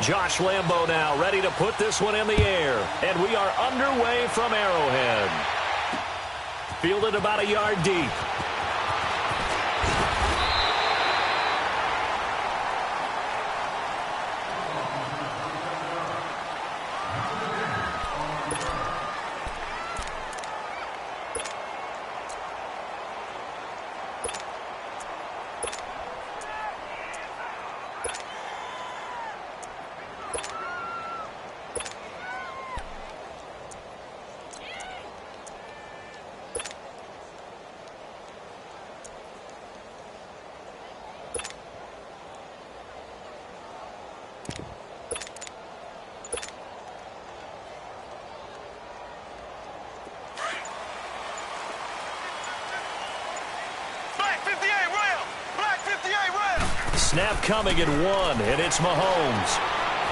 Josh Lambo now ready to put this one in the air. And we are underway from Arrowhead. Fielded about a yard deep. Snap coming at 1, and it's Mahomes.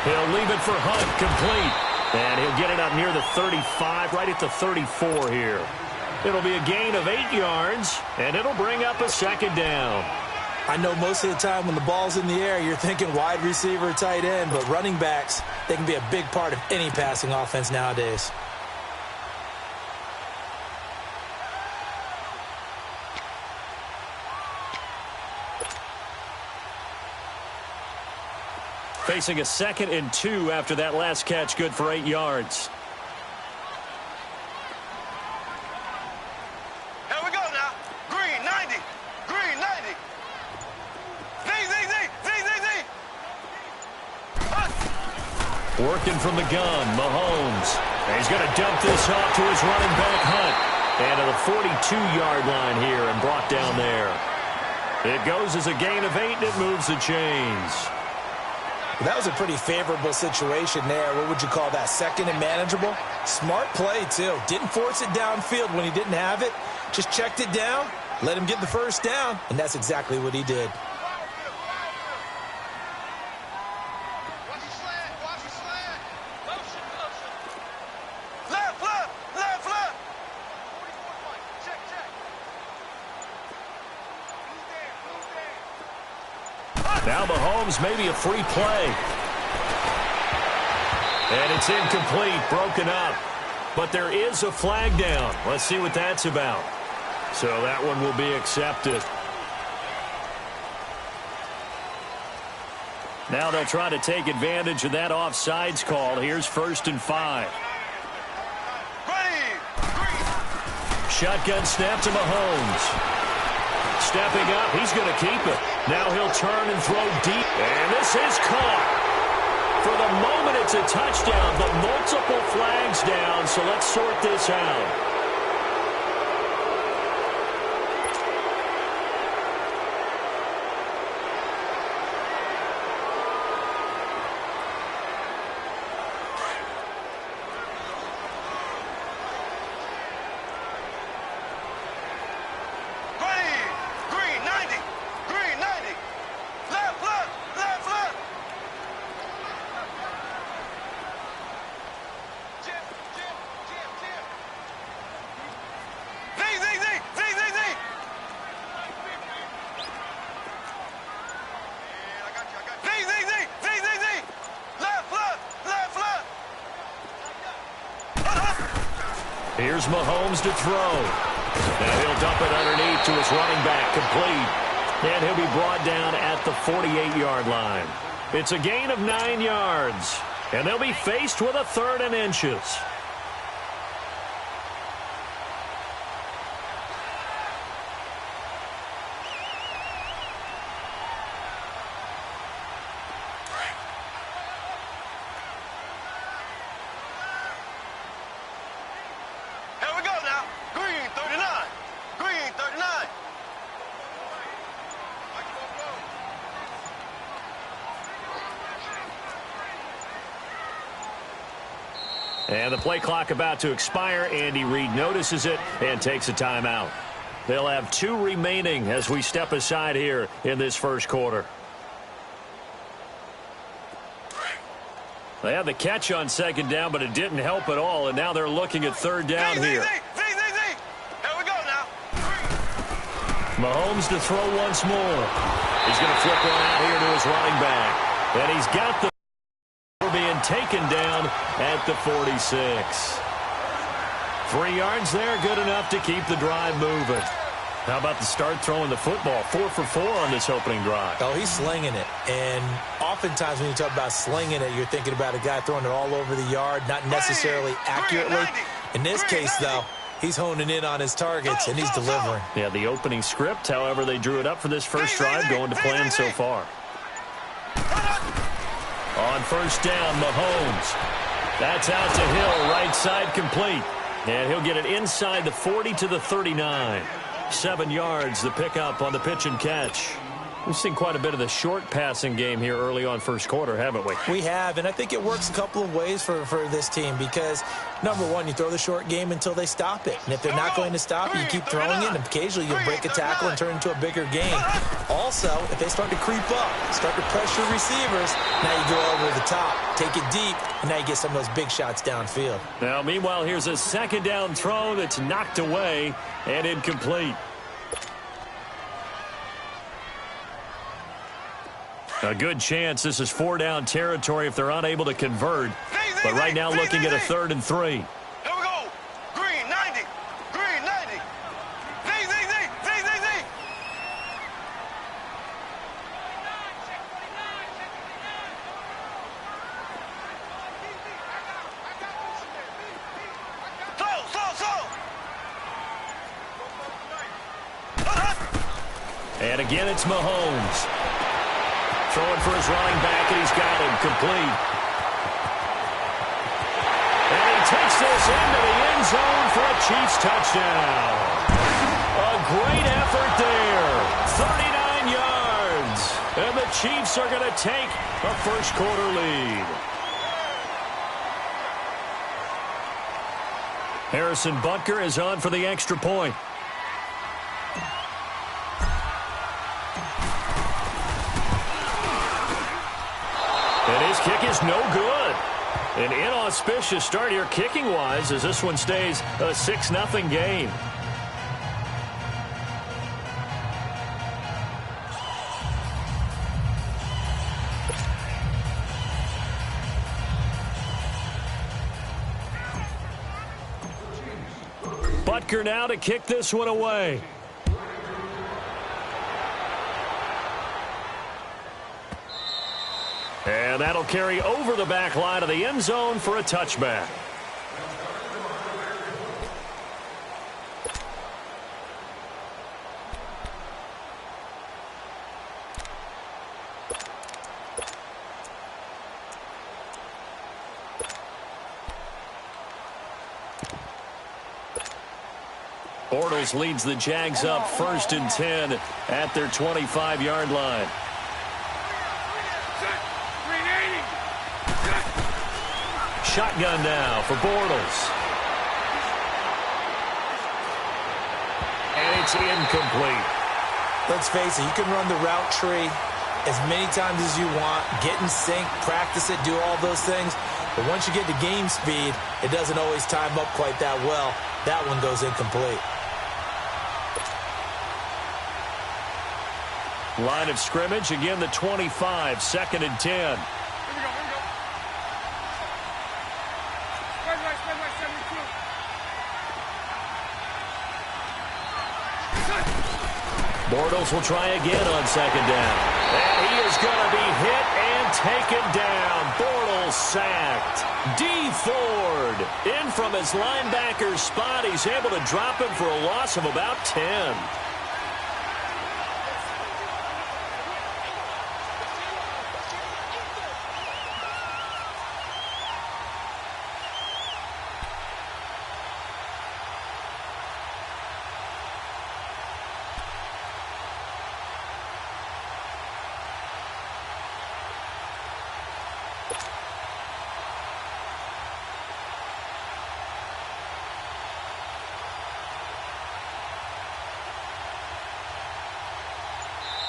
He'll leave it for Hunt, complete. And he'll get it up near the 35, right at the 34 here. It'll be a gain of 8 yards, and it'll bring up a second down. I know most of the time when the ball's in the air, you're thinking wide receiver, tight end, but running backs, they can be a big part of any passing offense nowadays. Facing a 2nd and 2 after that last catch, good for 8 yards. Here we go now. Green, 90. Green, 90. Z. Working from the gun, Mahomes. And he's going to dump this off to his running back, Hunt. And to the 42-yard line here and brought down there. It goes as a gain of 8, and it moves the chains. That was a pretty favorable situation there. What would you call that? 2nd and manageable? Smart play, too. Didn't force it downfield when he didn't have it. Just checked it down, let him get the first down, and that's exactly what he did. Watch the slant. Motion. Left. Check. Now Mahomes, maybe a free play. And it's incomplete, broken up. But there is a flag down. Let's see what that's about. So that one will be accepted. Now they'll try to take advantage of that offsides call. Here's 1st and 5. Shotgun snap to Mahomes. Stepping up, he's going to keep it. Now he'll turn and throw deep. And this is caught. For the moment, it's a touchdown, but multiple flags down, so let's sort this out. Here's Mahomes to throw. Now he'll dump it underneath to his running back, complete. And he'll be brought down at the 48-yard line. It's a gain of 9 yards. And they'll be faced with a 3rd and inches. And the play clock about to expire. Andy Reid notices it and takes a timeout. They'll have 2 remaining as we step aside here in this first quarter. They had the catch on 2nd down, but it didn't help at all, and now they're looking at 3rd down here. Here we go now. Mahomes to throw once more. He's going to flip one out here to his running back. And he's got the taken down at the 46. 3 yards there, good enough to keep the drive moving. How about the start throwing the football? 4 for 4 on this opening drive. Oh, he's slinging it. And oftentimes when you talk about slinging it, you're thinking about a guy throwing it all over the yard, not necessarily accurately. In this case, though, he's honing in on his targets, and he's delivering. Yeah, the opening script, however, they drew it up for this first drive, going to plan so far. On first down, Mahomes. That's out to Hill, right side complete. And he'll get it inside the 40 to the 39. 7 yards, the pickup on the pitch and catch. We've seen quite a bit of the short passing game here early on first quarter, haven't we? We have, and I think it works a couple of ways for this team because, number one, you throw the short game until they stop it. And if they're not going to stop it, you keep throwing it, and occasionally you'll break a tackle and turn it into a bigger game. Also, if they start to creep up, start to pressure receivers, now you go over the top, take it deep, and now you get some of those big shots downfield. Now, meanwhile, here's a second down throw that's knocked away and incomplete. A good chance this is 4-down territory if they're unable to convert. But right now looking at a 3rd and 3. Here we go. Green 90. Green 90. Z. And again, it's Mahomes. Throwing for his running back, and he's got him complete. And he takes this into the end zone for a Chiefs touchdown. A great effort there. 39 yards. And the Chiefs are going to take a first quarter lead. Harrison Butker is on for the extra point. And his kick is no good. An inauspicious start here kicking-wise as this one stays a 6-0 game. Butker now to kick this one away. And that'll carry over the back line of the end zone for a touchback. Bortles leads the Jags up 1st and 10 at their 25-yard line. Shotgun now for Bortles. And it's incomplete. Let's face it, you can run the route tree as many times as you want, get in sync, practice it, do all those things. But once you get to game speed, it doesn't always time up quite that well. That one goes incomplete. Line of scrimmage, again the 25, 2nd and 10. Bortles will try again on 2nd down. And he is going to be hit and taken down. Bortles sacked. D. Ford in from his linebacker spot. He's able to drop him for a loss of about 10.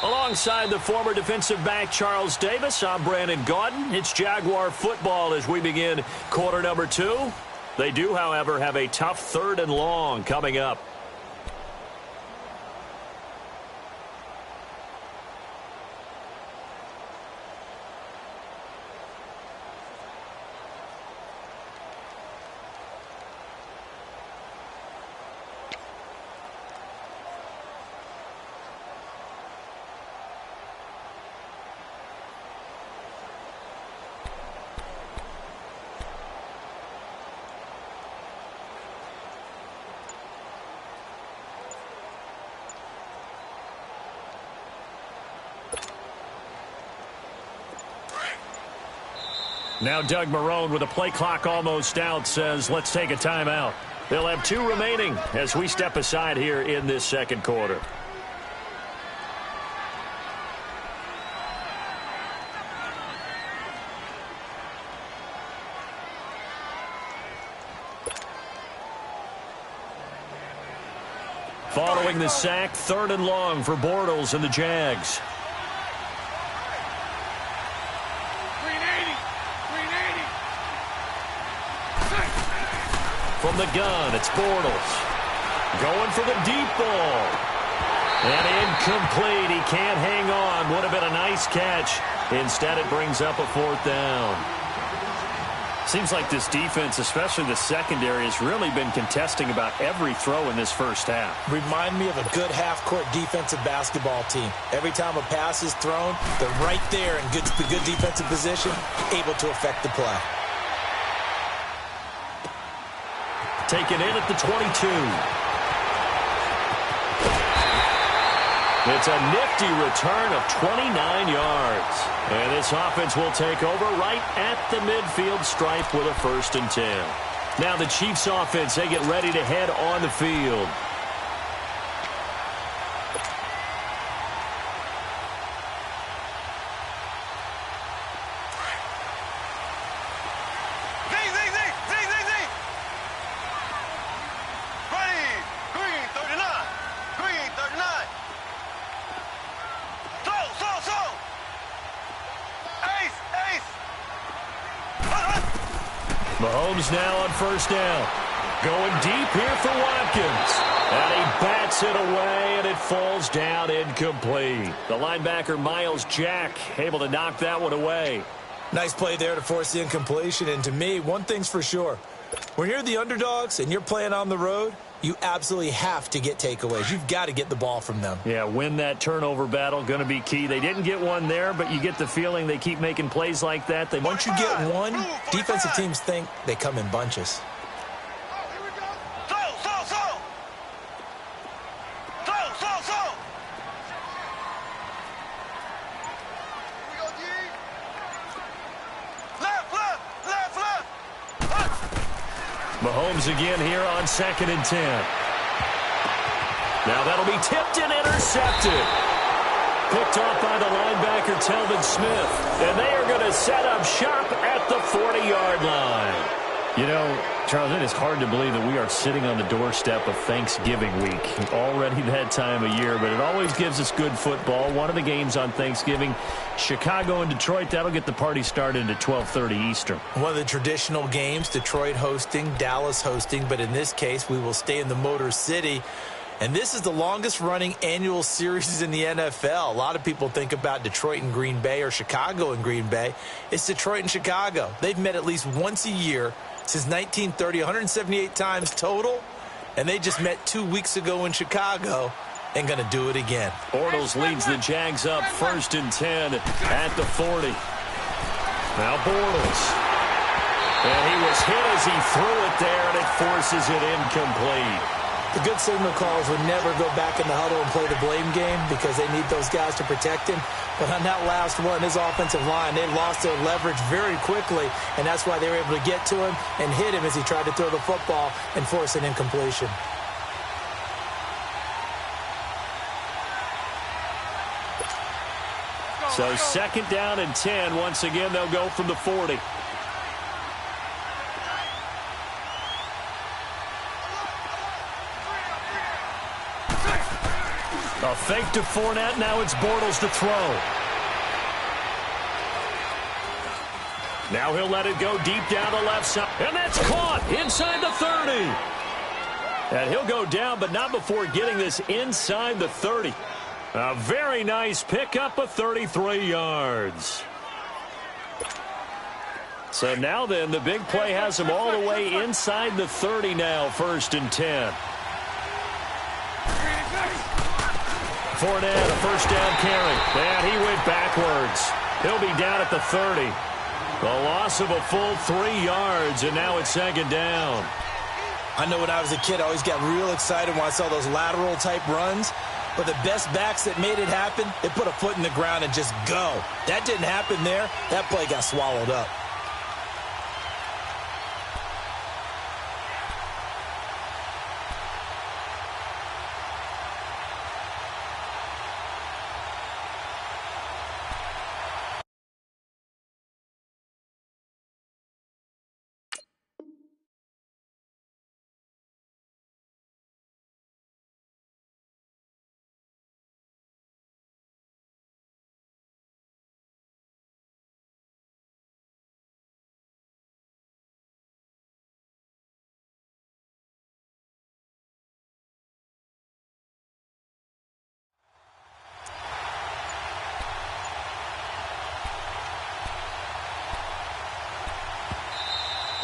Alongside the former defensive back Charles Davis, I'm Brandon Gaudin. It's Jaguar football as we begin quarter number 2. They do, however, have a tough 3rd and long coming up. Now Doug Marrone, with a play clock almost out, says let's take a timeout. They'll have 2 remaining as we step aside here in this second quarter. Following the sack, 3rd and long for Bortles and the Jags. From the gun, it's Bortles. Going for the deep ball. And incomplete. He can't hang on. Would have been a nice catch. Instead, it brings up a 4th down. Seems like this defense, especially the secondary, has really been contesting about every throw in this first half. Remind me of a good half-court defensive basketball team. Every time a pass is thrown, they're right there in good defensive position, able to affect the play. Taken in at the 22. It's a nifty return of 29 yards. And this offense will take over right at the midfield stripe with a 1st and 10. Now the Chiefs offense, they get ready to head on the field. Mahomes now on 1st down. Going deep here for Watkins. And he bats it away, and it falls down incomplete. The linebacker, Miles Jack, able to knock that one away. Nice play there to force the incompletion. And to me, one thing's for sure. When you're the underdogs and you're playing on the road, you absolutely have to get takeaways. You've got to get the ball from them. Yeah, win that turnover battle, going to be key. They didn't get one there, but you get the feeling they keep making plays like that. Once you get one, defensive teams think they come in bunches. Mahomes again here on 2nd and 10. Now that'll be tipped and intercepted. Picked off by the linebacker, Telvin Smith. And they are going to set up shop at the 40-yard line. You know, Charles, it is hard to believe that we are sitting on the doorstep of Thanksgiving week. Already that time of year, but it always gives us good football. One of the games on Thanksgiving, Chicago and Detroit, that'll get the party started at 12:30 Eastern. One of the traditional games, Detroit hosting, Dallas hosting, but in this case, we will stay in the Motor City. And this is the longest-running annual series in the NFL. A lot of people think about Detroit and Green Bay or Chicago and Green Bay. It's Detroit and Chicago. They've met at least once a year since 1930, 178 times total, and they just met 2 weeks ago in Chicago and going to do it again. Bortles leads the Jags up 1st and 10 at the 40. Now Bortles. And he was hit as he threw it there, and it forces it incomplete. The good signal calls would never go back in the huddle and play the blame game because they need those guys to protect him. But on that last one, his offensive line, they lost their leverage very quickly, and that's why they were able to get to him and hit him as he tried to throw the football and force an incompletion. So 2nd down and 10. Once again, they'll go from the 40. A fake to Fournette. Now it's Bortles to throw. Now he'll let it go deep down the left side. And that's caught inside the 30. And he'll go down, but not before getting this inside the 30. A very nice pickup of 33 yards. So now then, the big play has him all the way inside the 30 now, 1st and 10. Fournette, a 1st down carry. And he went backwards. He'll be down at the 30. A loss of a full 3 yards, and now it's 2nd down. I know when I was a kid, I always got real excited when I saw those lateral-type runs. But the best backs that made it happen, they put a foot in the ground and just go. That didn't happen there. That play got swallowed up.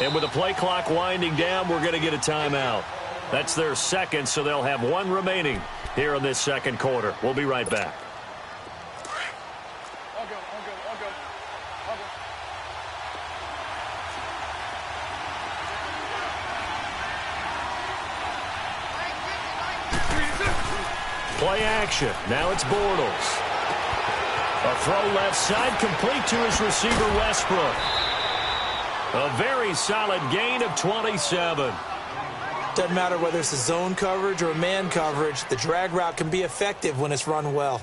And with the play clock winding down, we're going to get a timeout. That's their second, so they'll have one remaining here in this second quarter. We'll be right back. Play action. Now it's Bortles. A throw left side, complete to his receiver, Westbrook. A very solid gain of 27. Doesn't matter whether it's a zone coverage or a man coverage, the drag route can be effective when it's run well.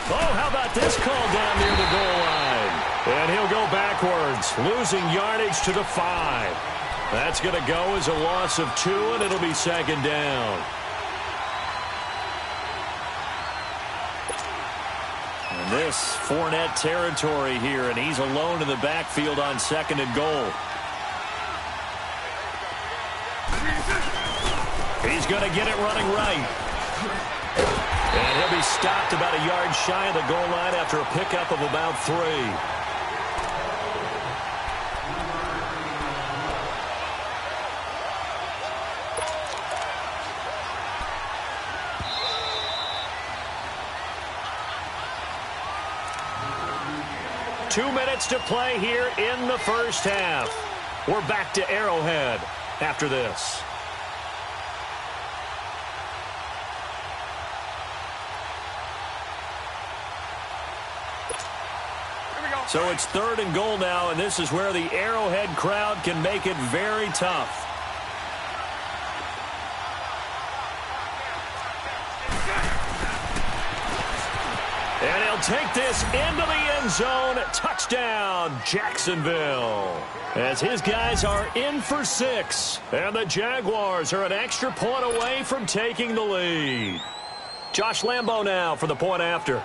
Oh, how about this call down near the goal line? And he'll go backwards, losing yardage to the 5. That's going to go as a loss of 2, and it'll be second down. And this Fournette territory here, and he's alone in the backfield on second and goal. He's going to get it running right. And he'll be stopped about a yard shy of the goal line after a pickup of about 3. Two minutes to play here in the first half. We're back to Arrowhead after this. So it's third and goal now, and this is where the Arrowhead crowd can make it very tough. And he'll take this into the end zone. Touchdown, Jacksonville. As his guys are in for 6. And the Jaguars are an extra point away from taking the lead. Josh Lambo now for the point after.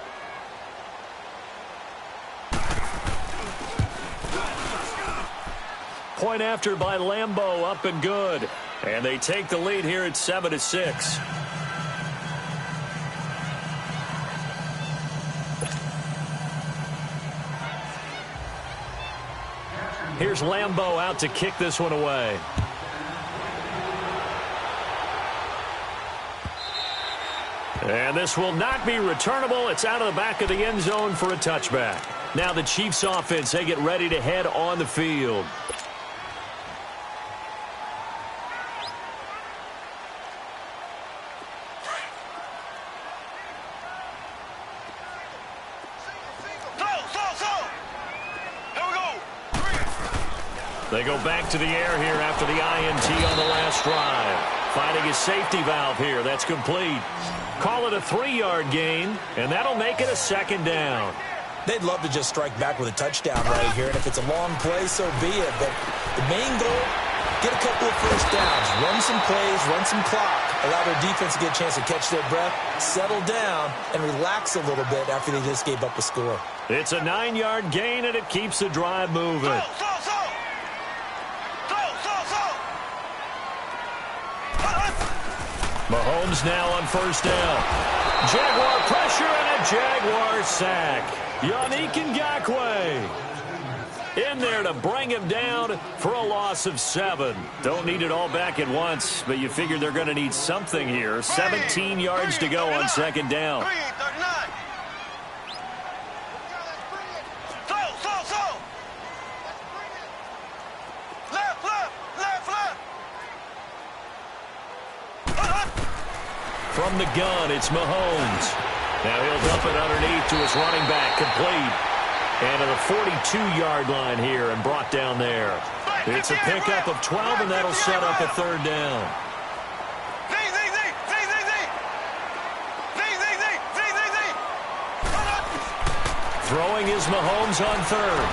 Point after by Lambo, up and good. And they take the lead here at 7-6. Here's Lambo out to kick this one away. And this will not be returnable. It's out of the back of the end zone for a touchback. Now the Chiefs offense, they get ready to head on the field. They go back to the air here after the INT on the last drive. Finding his safety valve here. That's complete. Call it a 3-yard gain, and that'll make it a second down. They'd love to just strike back with a touchdown right here, and if it's a long play, so be it. But the main goal, get a couple of first downs, run some plays, run some clock, allow their defense to get a chance to catch their breath, settle down, and relax a little bit after they just gave up a score. It's a 9-yard gain, and it keeps the drive moving. Mahomes now on first down. Jaguar pressure and a Jaguar sack. Yannick Ngakoue in there to bring him down for a loss of 7. Don't need it all back at once, but you figure they're going to need something here. 17 yards to go on second down. From the gun, it's Mahomes. Now he'll dump it underneath to his running back, complete. And to the 42-yard line here and brought down there. It's a pickup of 12, and that'll set up a third down. Throwing is Mahomes on third.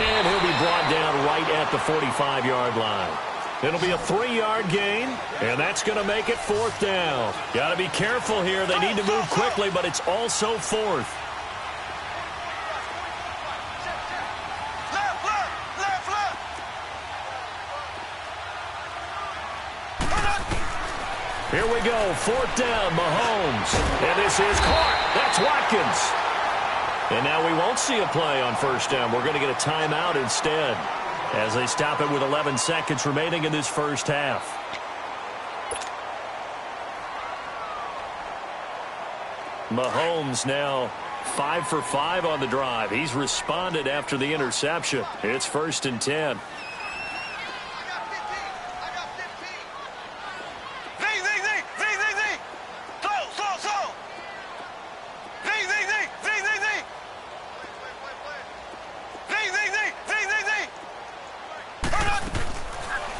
And he'll be brought down right at the 45-yard line. It'll be a 3-yard gain, and that's going to make it 4th down. Got to be careful here. They need to move quickly, but it's also 4th. Here we go, 4th down, Mahomes. And this is caught. That's Watkins. And now we won't see a play on 1st down. We're going to get a timeout instead as they stop it with 11 seconds remaining in this first half. Mahomes now 5 for 5 on the drive. He's responded after the interception. It's 1st and 10.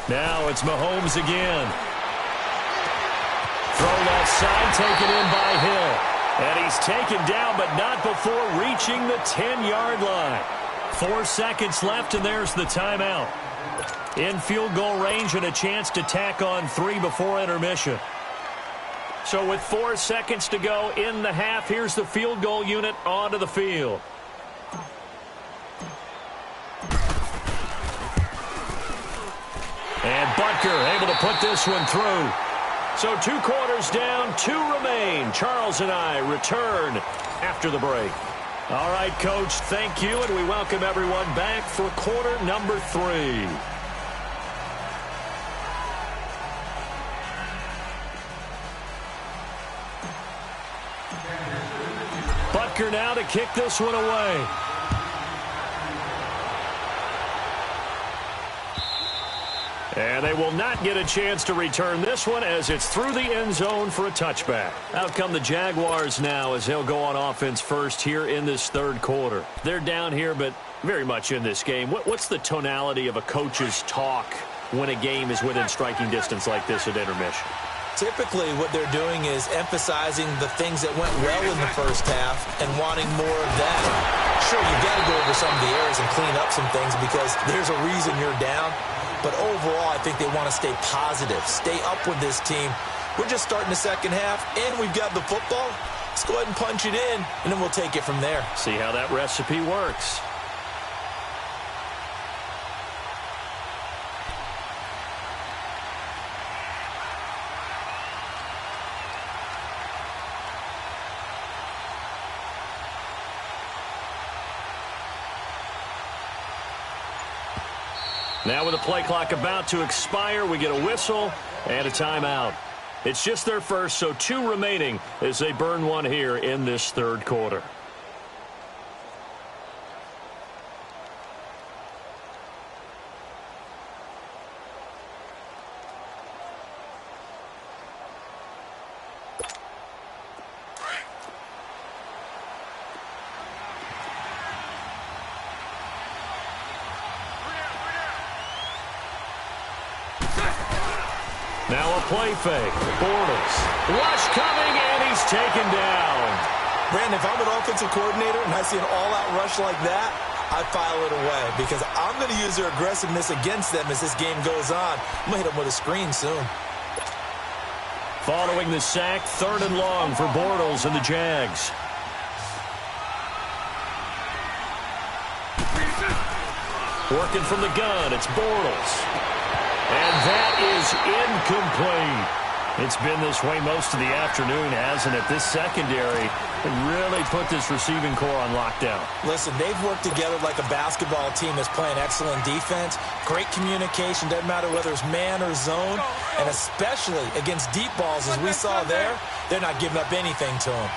Now it's Mahomes again. Throw left side, taken in by Hill. And he's taken down, but not before reaching the 10-yard line. 4 seconds left, and there's the timeout. In field goal range and a chance to tack on 3 before intermission. So with 4 seconds to go in the half, here's the field goal unit onto the field. And Butker able to put this one through. So 2 quarters down, 2 remain. Charles and I return after the break. All right, Coach, thank you, and we welcome everyone back for quarter number 3. Butker now to kick this one away. And they will not get a chance to return this one as it's through the end zone for a touchback. Out come the Jaguars now as they'll go on offense first here in this 3rd quarter. They're down here, but very much in this game. What's the tonality of a coach's talk when a game is within striking distance like this at intermission? Typically, what they're doing is emphasizing the things that went well in the first half and wanting more of that. Sure, you've got to go over some of the errors and clean up some things because there's a reason you're down. But overall, I think they want to stay positive, stay up with this team. We're just starting the second half, and we've got the football. Let's go ahead and punch it in, and then we'll take it from there. See how that recipe works. Now with the play clock about to expire, we get a whistle and a timeout. It's just their first, so 2 remaining as they burn one here in this 3rd quarter. Now a play fake. Bortles. Rush coming, and he's taken down. Brandon, if I'm an offensive coordinator and I see an all-out rush like that, I file it away because I'm going to use their aggressiveness against them as this game goes on. I'm going to hit them with a screen soon. Following the sack, 3rd and long for Bortles and the Jags. Working from the gun, it's Bortles. And that is incomplete. It's been this way most of the afternoon, hasn't it? This secondary really put this receiving core on lockdown. Listen, they've worked together like a basketball team that's playing excellent defense. Great communication, doesn't matter whether it's man or zone. And especially against deep balls, as we saw there, they're not giving up anything to them.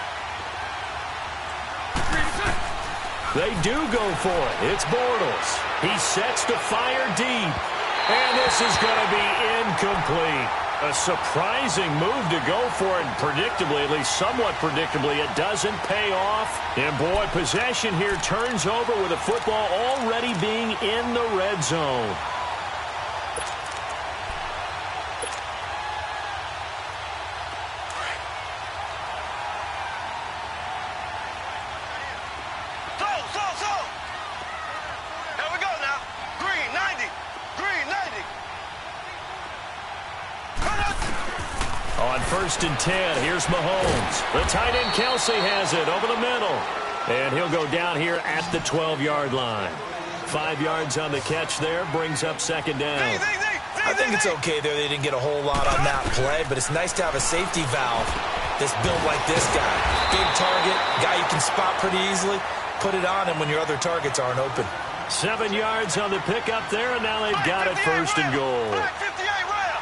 They do go for it. It's Bortles. He sets to fire deep. And this is going to be incomplete. A surprising move to go for it. Predictably, at least somewhat predictably, it doesn't pay off. And boy, possession here turns over with a football already being in the red zone. first and 10. Here's Mahomes. The tight end Kelsey has it over the middle. And he'll go down here at the 12-yard line. 5 yards on the catch there, brings up second down. I think it's okay there. They didn't get a whole lot on that play, but it's nice to have a safety valve that's built like this guy. Big target, guy you can spot pretty easily. Put it on him when your other targets aren't open. 7 yards on the pickup there, and now they've got it first and goal.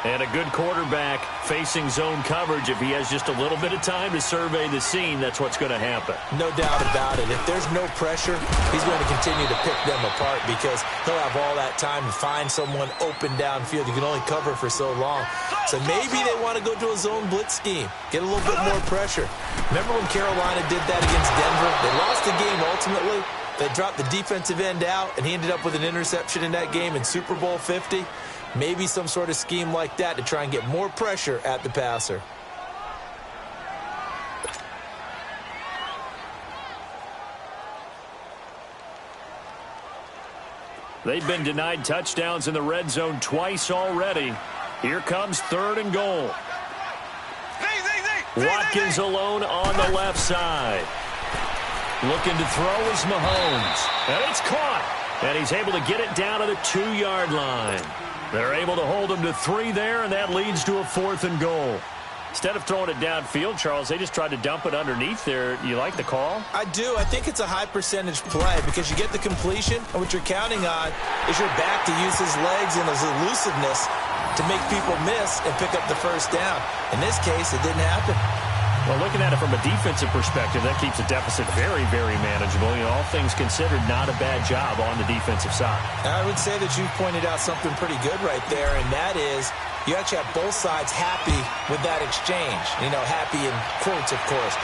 And a good quarterback facing zone coverage. If he has just a little bit of time to survey the scene, that's what's going to happen. No doubt about it. If there's no pressure, he's going to continue to pick them apart because he'll have all that time to find someone open downfield. You can only cover for so long. So maybe they want to go to a zone blitz scheme, get a little bit more pressure. Remember when Carolina did that against Denver? They lost the game ultimately. They dropped the defensive end out, and he ended up with an interception in that game in Super Bowl 50. Maybe some sort of scheme like that to try and get more pressure at the passer. They've been denied touchdowns in the red zone twice already. Here comes third and goal. Watkins alone on the left side. Looking to throw is Mahomes. And it's caught. And he's able to get it down to the 2-yard line. They're able to hold him to 3 there, and that leads to a 4th and goal. Instead of throwing it downfield, Charles, they just tried to dump it underneath there. You like the call? I do. I think it's a high percentage play because you get the completion, and what you're counting on is your back to use his legs and his elusiveness to make people miss and pick up the first down. In this case, it didn't happen. Well, looking at it from a defensive perspective, that keeps the deficit very, very manageable. You know, all things considered, not a bad job on the defensive side. I would say that you pointed out something pretty good right there, and that is you actually have both sides happy with that exchange. You know, happy in quotes, of course.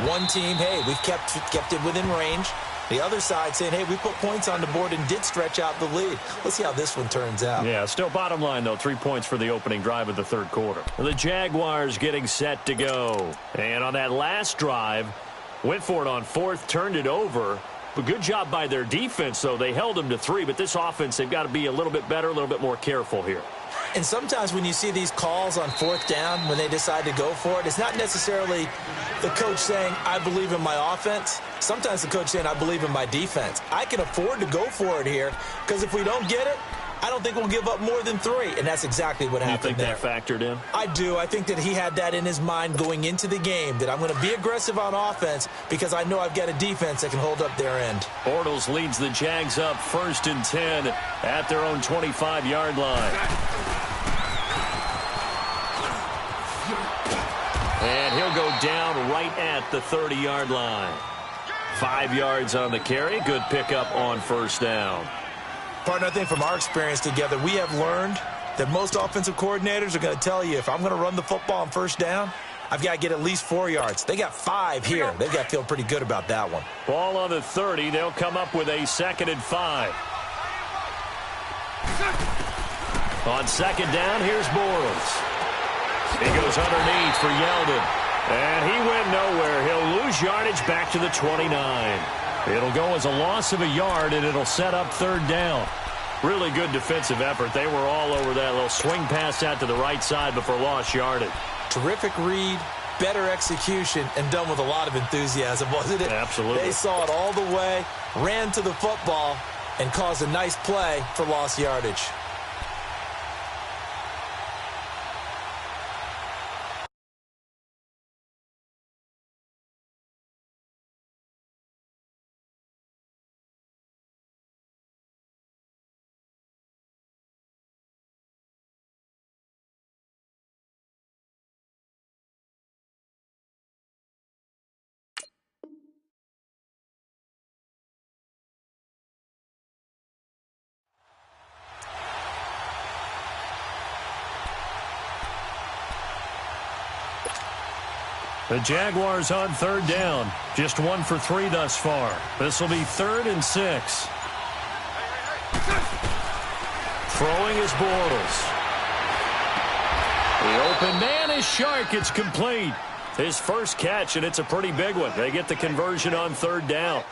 One team, hey, we've kept it within range. The other side saying, hey, we put points on the board and did stretch out the lead. Let's see how this one turns out. Yeah, still bottom line, though, 3 points for the opening drive of the third quarter. The Jaguars getting set to go. And on that last drive, went for it on 4th, turned it over. But good job by their defense, though. They held them to 3, but this offense, they've got to be a little bit better, a little bit more careful here. And sometimes when you see these calls on 4th down, when they decide to go for it, it's not necessarily the coach saying, I believe in my offense. Sometimes the coach saying, I believe in my defense. I can afford to go for it here because if we don't get it, I don't think we'll give up more than 3. And that's exactly what happened there. You think that factored in? I do. I think that he had that in his mind going into the game, that I'm going to be aggressive on offense because I know I've got a defense that can hold up their end. Bortles leads the Jags up 1st and 10 at their own 25-yard line. And he'll go down right at the 30-yard line. 5 yards on the carry. Good pickup on first down. Partner, I think from our experience together, we have learned that most offensive coordinators are going to tell you, if I'm going to run the football on first down, I've got to get at least 4 yards. They got 5 here. They've got to feel pretty good about that one. Ball on the 30. They'll come up with a 2nd and 5. On 2nd down, here's Bortles. He goes underneath for Yeldon. And he went nowhere. He'll lose yardage back to the 29. It'll go as a loss of a yard, and it'll set up 3rd down. Really good defensive effort. They were all over that little swing pass out to the right side before lost yardage. Terrific read, better execution, and done with a lot of enthusiasm, wasn't it? Absolutely. They saw it all the way, ran to the football, and caused a nice play for lost yardage. The Jaguars on 3rd down. Just 1 for 3 thus far. This will be 3rd and 6. Throwing is Bortles. The open man is Shark. It's complete. His first catch, and it's a pretty big one. They get the conversion on 3rd down.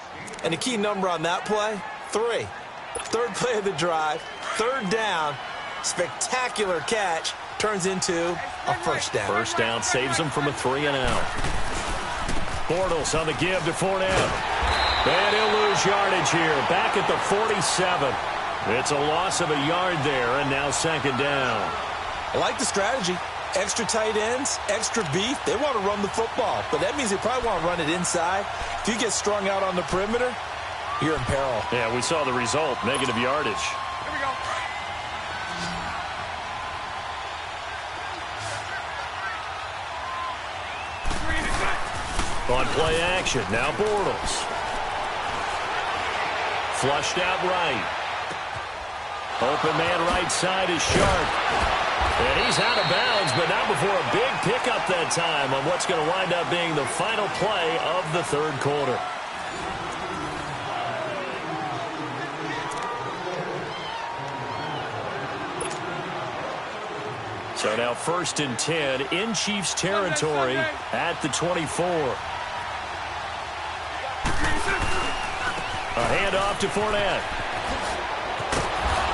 And the key number on that play, 3. 3rd play of the drive, 3rd down, spectacular catch. turns into a first down. First down saves him from a 3-and-out. Bortles on the give to Fournette. And he'll lose yardage here. Back at the 47. It's a loss of a yard there, and now second down. I like the strategy. Extra tight ends, extra beef. They want to run the football, but that means they probably want to run it inside. If you get strung out on the perimeter, you're in peril. Yeah, we saw the result, negative yardage. Here we go. On play action, now Bortles. Flushed out right. Open man right side is Sharp. And he's out of bounds, but not before a big pickup that time on what's going to wind up being the final play of the third quarter. So now 1st and 10 in Chiefs territory at the 24. A handoff to Fournette.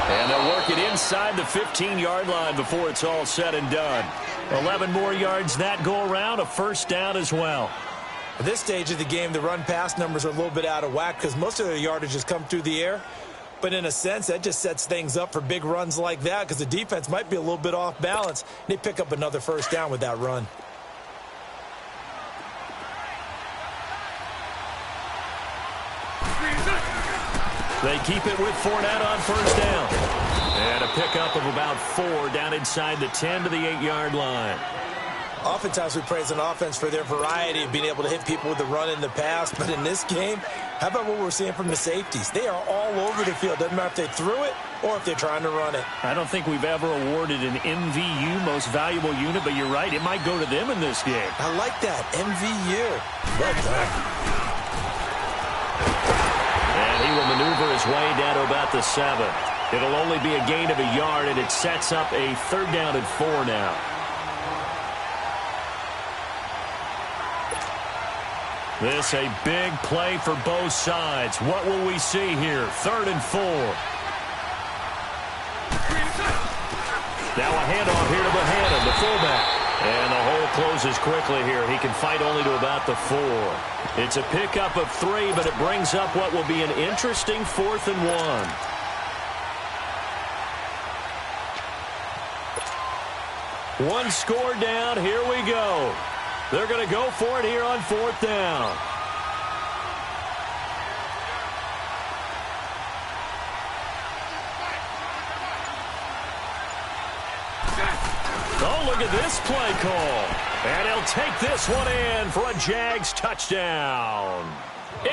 And they'll work it inside the 15-yard line before it's all said and done. 11 more yards that go around, a first down as well. At this stage of the game, the run-pass numbers are a little bit out of whack because most of their yardage has come through the air. But in a sense, that just sets things up for big runs like that because the defense might be a little bit off balance. They pick up another first down with that run. They keep it with Fournette on first down. And a pickup of about 4 down inside the 10 to the 8-yard line. Oftentimes we praise an offense for their variety of being able to hit people with the run in the pass. But in this game, how about what we're seeing from the safeties? They are all over the field. Doesn't matter if they threw it or if they're trying to run it. I don't think we've ever awarded an MVU, most valuable unit, but you're right. It might go to them in this game. I like that. MVU. Well done. And he will maneuver his way down to about the 7. It'll only be a gain of a yard, and it sets up a 3rd down and 4 now. This a big play for both sides. What will we see here? 3rd and 4. Now a handoff here to Bohannon, the fullback. And the hole closes quickly here. He can fight only to about the 4. It's a pickup of 3, but it brings up what will be an interesting 4th and 1. One score down. Here we go. They're going to go for it here on 4th down. Oh, look at this play call. And he'll take this one in for a Jags touchdown.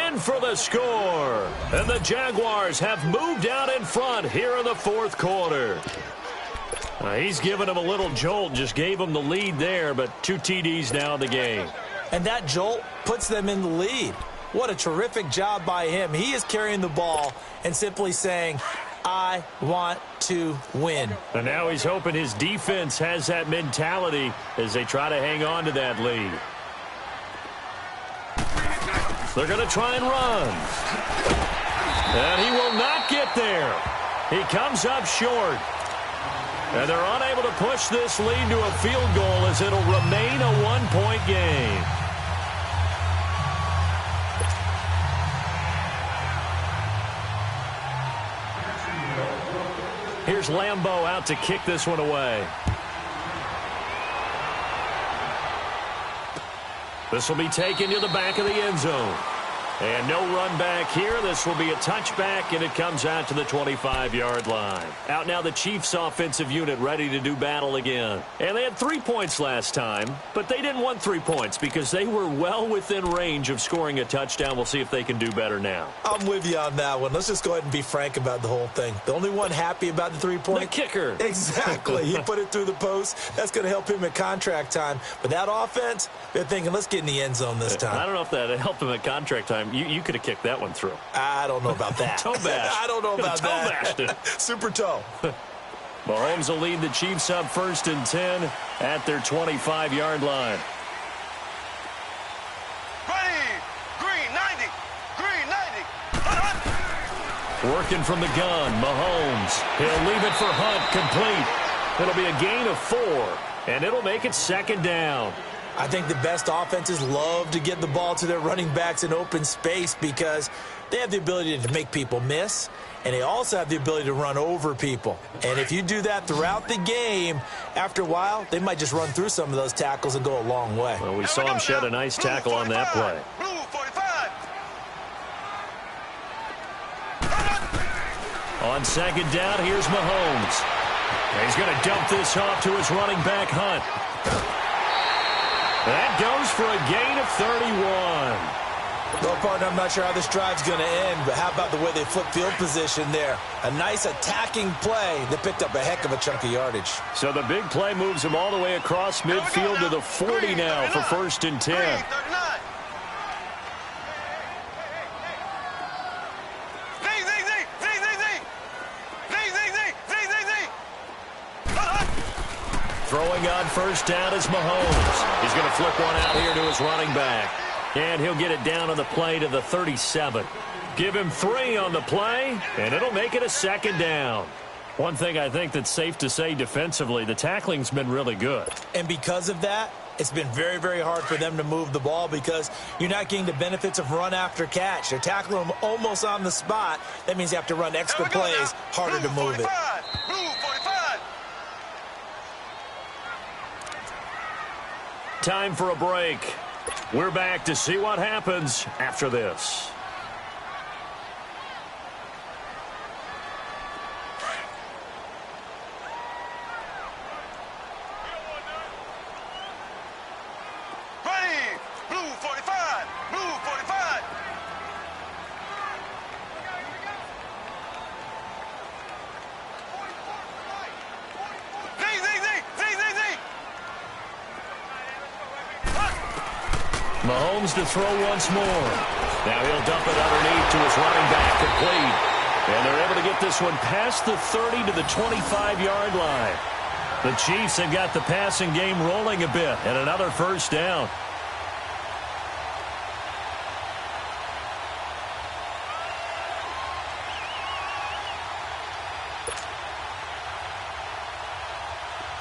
In for the score. And the Jaguars have moved out in front here in the 4th quarter. He's given him a little jolt, just gave him the lead there, but 2 TDs now in the game. And that jolt puts them in the lead. What a terrific job by him. He is carrying the ball and simply saying, I want to win. And now he's hoping his defense has that mentality as they try to hang on to that lead. They're going to try and run. And he will not get there. He comes up short. And they're unable to push this lead to a field goal as it'll remain a 1-point game. Here's Lambeau out to kick this one away. This will be taken to the back of the end zone. And no run back here. This will be a touchback, and it comes out to the 25-yard line. Out now the Chiefs' offensive unit ready to do battle again. And they had 3 points last time, but they didn't want 3 points because they were well within range of scoring a touchdown. We'll see if they can do better now. I'm with you on that one. Let's just go ahead and be frank about the whole thing. The only one happy about the 3-point? The kicker. Exactly. He put it through the post. That's going to help him at contract time. But that offense, they're thinking, let's get in the end zone this time. I don't know if that helped him at contract time. You could have kicked that one through. I don't know about that. Toe bash. I don't know about that. Toe bashed it. Super toe. Mahomes will lead the Chiefs up 1st and 10 at their 25-yard line. Ready. Green 90. Green 90. Working from the gun, Mahomes. He'll leave it for Hunt, complete. It'll be a gain of 4, and it'll make it second down. I think the best offenses love to get the ball to their running backs in open space because they have the ability to make people miss, and they also have the ability to run over people. And if you do that throughout the game, after a while, they might just run through some of those tackles and go a long way. Well, we saw him shed a nice tackle on that play. Blue 45. On second down, here's Mahomes. He's going to dump this off to his running back, Hunt. That goes for a gain of 31. Well, partner, I'm not sure how this drive's going to end, but how about the way they flip field position there? A nice attacking play that picked up a heck of a chunk of yardage. So the big play moves him all the way across midfield to the 40 now for 1st and 10. Green 39. Throwing on first down is Mahomes. He's going to flip one out here to his running back. And he'll get it down on the play to the 37. Give him 3 on the play, and it'll make it a second down. One thing I think that's safe to say defensively, the tackling's been really good. And because of that, it's been very, very hard for them to move the ball because you're not getting the benefits of run after catch. They're tackling them almost on the spot. That means you have to run extra plays, harder to move it. Blue 45. Time for a break. We're back to see what happens after this. Ready. Blue 45. Blue 45. Mahomes to throw once more. Now he'll dump it underneath to his running back, complete. And they're able to get this one past the 30 to the 25-yard line. The Chiefs have got the passing game rolling a bit, and another first down.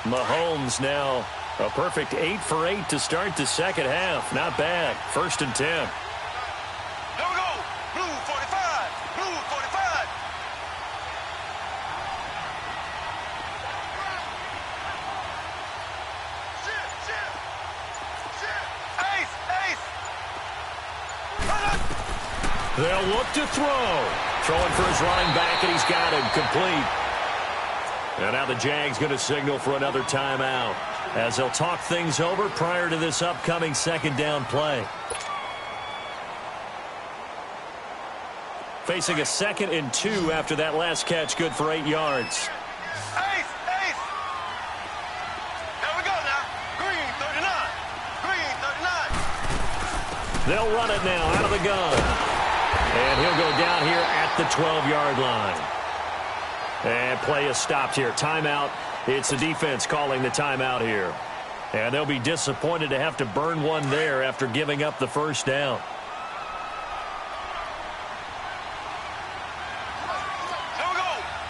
Mahomes now a perfect 8 for 8 to start the second half. Not bad. 1st and 10. There we go. Blue 45. Blue 45. Ace. Ace. They'll look to throw. Throwing for his running back, and he's got him complete. And now the Jags going to signal for another timeout as they'll talk things over prior to this upcoming second down play. Facing a 2nd and 2 after that last catch, good for 8 yards. Ace. Ace. There we go now. Green 39. Green 39. They'll run it now out of the gun. And he'll go down here at the 12-yard line. And play is stopped here. Timeout. It's the defense calling the timeout here. And they'll be disappointed to have to burn one there after giving up the first down. There we go.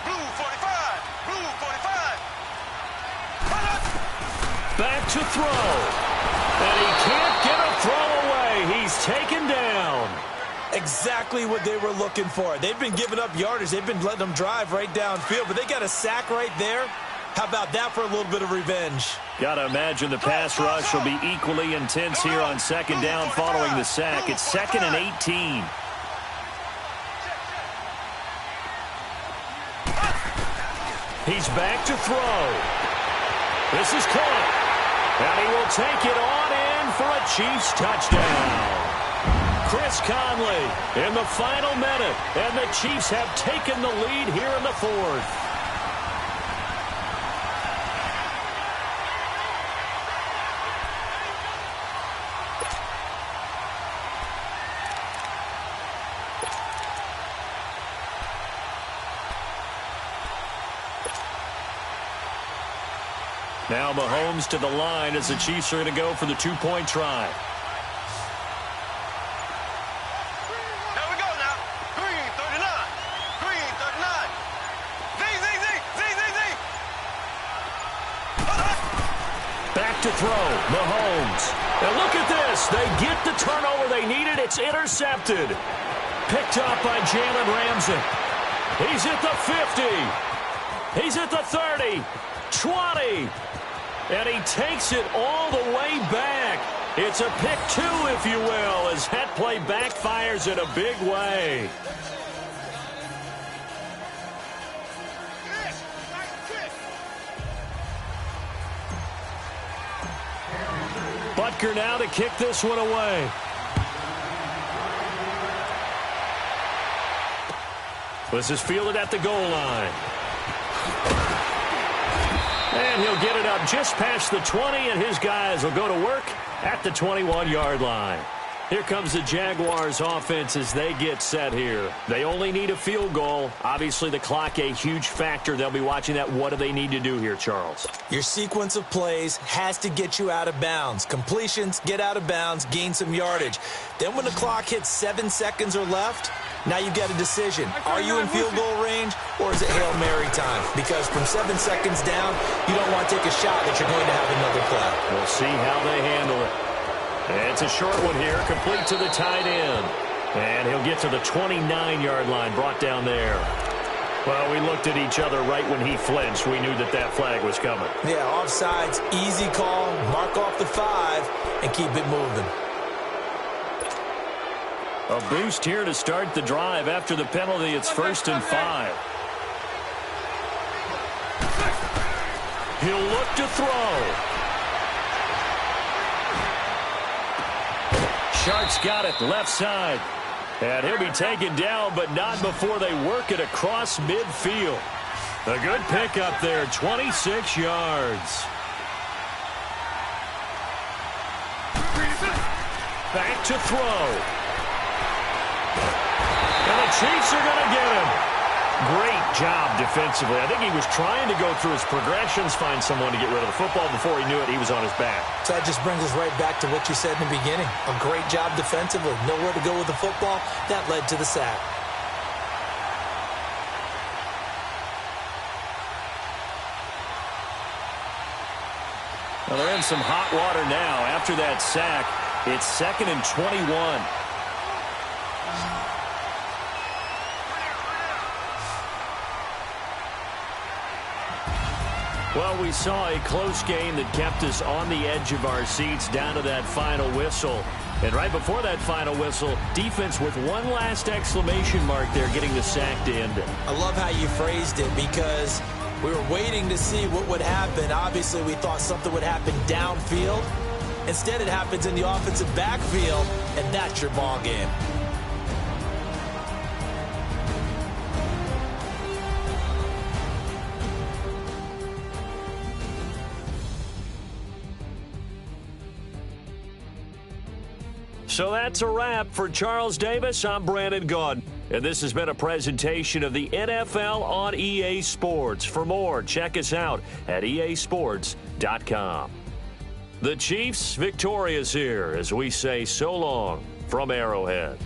Blue 45. Blue 45. Back to throw. And he can't get a throw away. He's taken down. Exactly what they were looking for. They've been giving up yardage. They've been letting them drive right downfield, but they got a sack right there. How about that for a little bit of revenge? Got to imagine the pass rush will be equally intense here on second down following the sack. It's 2nd and 18. He's back to throw. This is caught. And he will take it on in for a Chiefs touchdown. Chris Conley in the final minute, and the Chiefs have taken the lead here in the 4th. Now Mahomes to the line as the Chiefs are going to go for the 2-point try. There we go now. Green 39. Green 39. Z. to throw. Mahomes. And look at this. They get the turnover they needed. It's intercepted. Picked up by Jalen Ramsey. He's at the 50. He's at the 30. 20. And he takes it all the way back. It's a pick two, if you will, as that play backfires in a big way. Butker now to kick this one away. This is fielded at the goal line. And he'll get it up just past the 20, and his guys will go to work at the 21-yard line. Here comes the Jaguars offense as they get set here. They only need a field goal. Obviously, the clock a huge factor. They'll be watching that. What do they need to do here, Charles? Your sequence of plays has to get you out of bounds. Completions, get out of bounds, gain some yardage. Then when the clock hits 7 seconds or left, now you've got a decision. Are you in field goal range, or is it Hail Mary time? Because from 7 seconds down, you don't want to take a shot that you're going to have another play. We'll see how they handle it. And it's a short one here, complete to the tight end. And he'll get to the 29-yard line, brought down there. Well, we looked at each other right when he flinched. We knew that that flag was coming. Yeah, offsides, easy call, mark off the 5, and keep it moving. A boost here to start the drive. After the penalty, it's 1st and 5. He'll look to throw. Shark's got it left side. And he'll be taken down, but not before they work it across midfield. A good pickup there, 26 yards. Back to throw. And the Chiefs are going to get him. Great job defensively. I think he was trying to go through his progressions, find someone to get rid of the football. Before he knew it, he was on his back. So that just brings us right back to what you said in the beginning. A great job defensively. Nowhere to go with the football. That led to the sack. Well, they're in some hot water now. After that sack, it's 2nd and 21. Well, we saw a close game that kept us on the edge of our seats down to that final whistle. And right before that final whistle, defense with one last exclamation mark there, getting the sack to end it. I love how you phrased it, because we were waiting to see what would happen. Obviously, we thought something would happen downfield. Instead, it happens in the offensive backfield, and that's your ball game. So that's a wrap for Charles Davis. I'm Brandon Gaudin, and this has been a presentation of the NFL on EA Sports. For more, check us out at easports.com. The Chiefs victorious here as we say so long from Arrowhead.